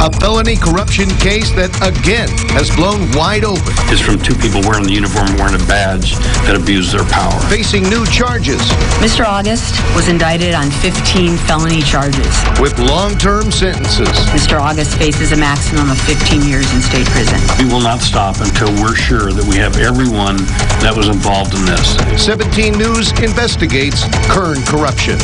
A felony corruption case that again has blown wide open. It's from two people wearing the uniform, wearing a badge, that abused their power. Facing new charges. Mr. August was indicted on 15 felony charges. With long-term sentences. Mr. August faces a maximum of 15 years in state prison. We will not stop until we're sure that we have everyone that was involved in this. 17 News investigates Kern corruption.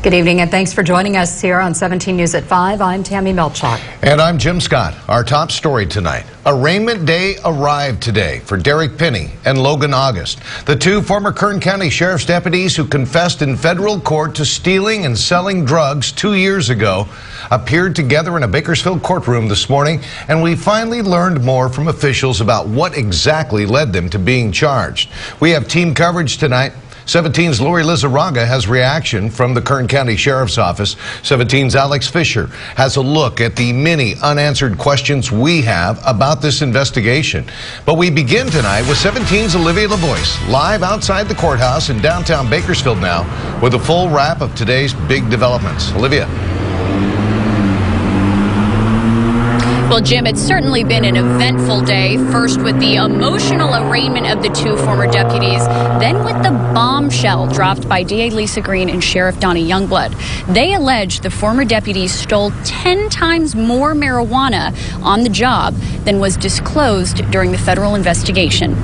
Good evening and thanks for joining us here on 17 News at 5. I'm Tammy Melchak. And I'm Jim Scott. Our top story tonight. Arraignment day arrived today for Derrick Penney and Logan August, the two former Kern County Sheriff's deputies who confessed in federal court to stealing and selling drugs 2 years ago, appeared together in a Bakersfield courtroom this morning, and we finally learned more from officials about what exactly led them to being charged. We have team coverage tonight. 17's Lori Lizarraga has reaction from the Kern County Sheriff's Office. 17's Alex Fisher has a look at the many unanswered questions we have about this investigation. But we begin tonight with 17's Olivia LaVoice, live outside the courthouse in downtown Bakersfield now, with a full wrap of today's big developments. Olivia. Well, Jim, it's certainly been an eventful day, first with the emotional arraignment of the two former deputies, then with the bombshell dropped by DA Lisa Green and Sheriff Donnie Youngblood. They allege the former deputies stole 10 times more marijuana on the job than was disclosed during the federal investigation.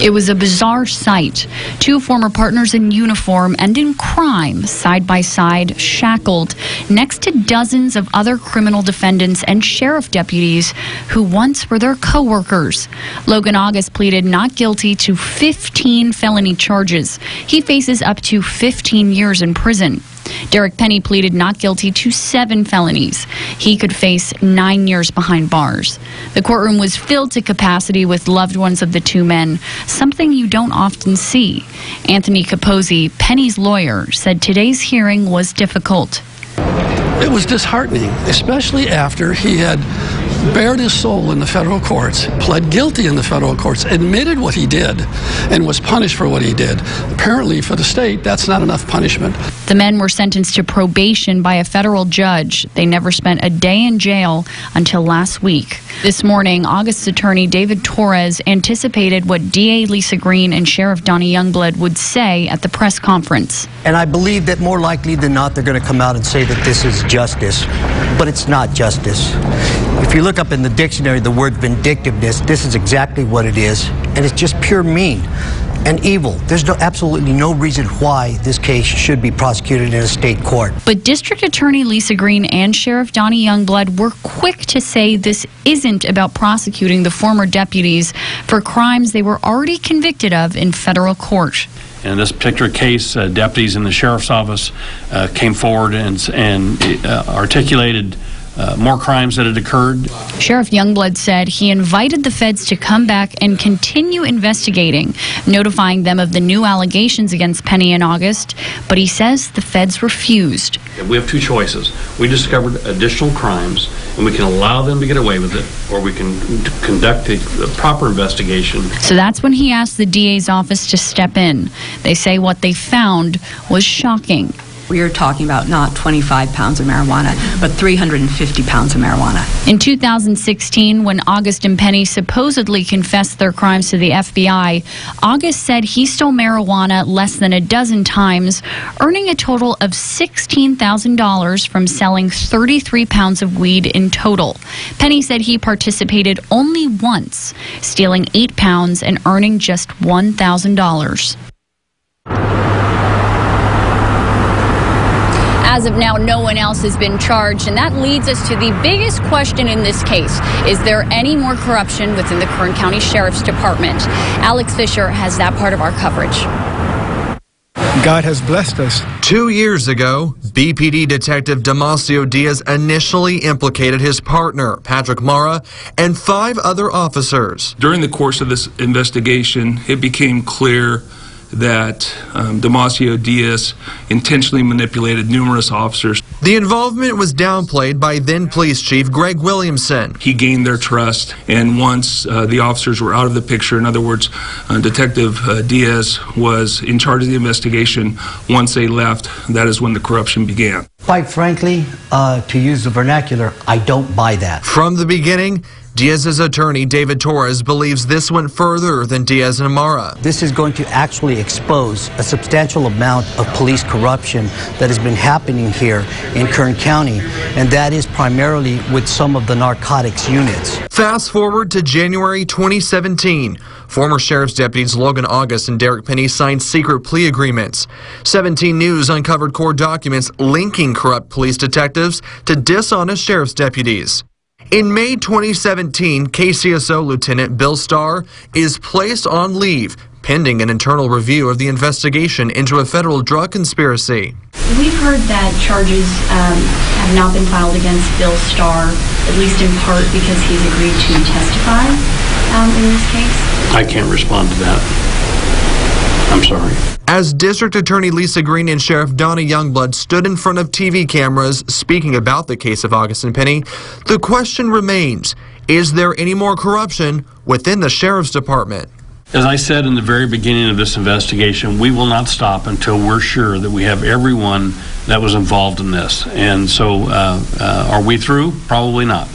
It was a bizarre sight. Two former partners in uniform and in crime, side by side, shackled, next to dozens of other criminal defendants and sheriff deputies who once were their co-workers. Logan August pleaded not guilty to 15 felony charges. He faces up to 15 years in prison. Derrick Penney pleaded not guilty to 7 felonies. He could face 9 years behind bars. The courtroom was filled to capacity with loved ones of the two men, something you don't often see. Anthony Capozzi, Penney's lawyer, said today's hearing was difficult. It was disheartening, especially after he had bared his soul in the federal courts, pled guilty in the federal courts, admitted what he did, and was punished for what he did. Apparently, for the state, that's not enough punishment. The men were sentenced to probation by a federal judge. They never spent a day in jail until last week. This morning, August's attorney David Torres anticipated what DA Lisa Green and Sheriff Donnie Youngblood would say at the press conference. And I believe that more likely than not, they're going to come out and say that this is justice, but it's not justice. If you look up in the dictionary the word vindictiveness, this is exactly what it is, and it's just pure mean and evil. There's absolutely no reason why this case should be prosecuted in a state court. But District Attorney Lisa Green and Sheriff Donnie Youngblood were quick to say this isn't about prosecuting the former deputies for crimes they were already convicted of in federal court. In this particular case, deputies in the sheriff's office came forward and articulated more crimes that had occurred. Sheriff Youngblood said he invited the feds to come back and continue investigating, notifying them of the new allegations against Penney in August, but he says the feds refused. We have two choices. We discovered additional crimes, and we can allow them to get away with it, or we can conduct the proper investigation. So that's when he asked the DA's office to step in. They say what they found was shocking. We are talking about not 25 pounds of marijuana, but 350 pounds of marijuana. In 2016, when August and Penney supposedly confessed their crimes to the FBI, August said he stole marijuana less than a dozen times, earning a total of $16,000 from selling 33 pounds of weed in total. Penney said he participated only once, stealing 8 pounds and earning just $1,000. As of now, no one else has been charged, and that leads us to the biggest question in this case. Is there any more corruption within the Kern County Sheriff's Department? Alex Fisher has that part of our coverage. God has blessed us. 2 years ago, BPD Detective Damasio Diaz initially implicated his partner, Patrick Mara, and 5 other officers. During the course of this investigation, it became clear that Damasio Diaz intentionally manipulated numerous officers. The involvement was downplayed by then Police Chief Greg Williamson. He gained their trust, and once the officers were out of the picture, in other words, Detective Diaz was in charge of the investigation. Once they left, that is when the corruption began. Quite frankly, to use the vernacular, I don't buy that. From the beginning, Diaz's attorney, David Torres, believes this went further than Diaz and Amara. This is going to actually expose a substantial amount of police corruption that has been happening here in Kern County, and that is primarily with some of the narcotics units. Fast forward to January 2017. Former sheriff's deputies Logan August and Derrick Penney signed secret plea agreements. 17 News uncovered court documents linking corrupt police detectives to dishonest sheriff's deputies. In May 2017, KCSO Lieutenant Bill Starr is placed on leave pending an internal review of the investigation into a federal drug conspiracy. We've heard that charges have not been filed against Bill Starr, at least in part because he's agreed to testify in this case. I can't respond to that. I'm sorry. As District Attorney Lisa Green and Sheriff Donna Youngblood stood in front of TV cameras speaking about the case of August and Penney, the question remains, is there any more corruption within the Sheriff's Department? As I said in the very beginning of this investigation, we will not stop until we're sure that we have everyone that was involved in this. And so are we through? Probably not.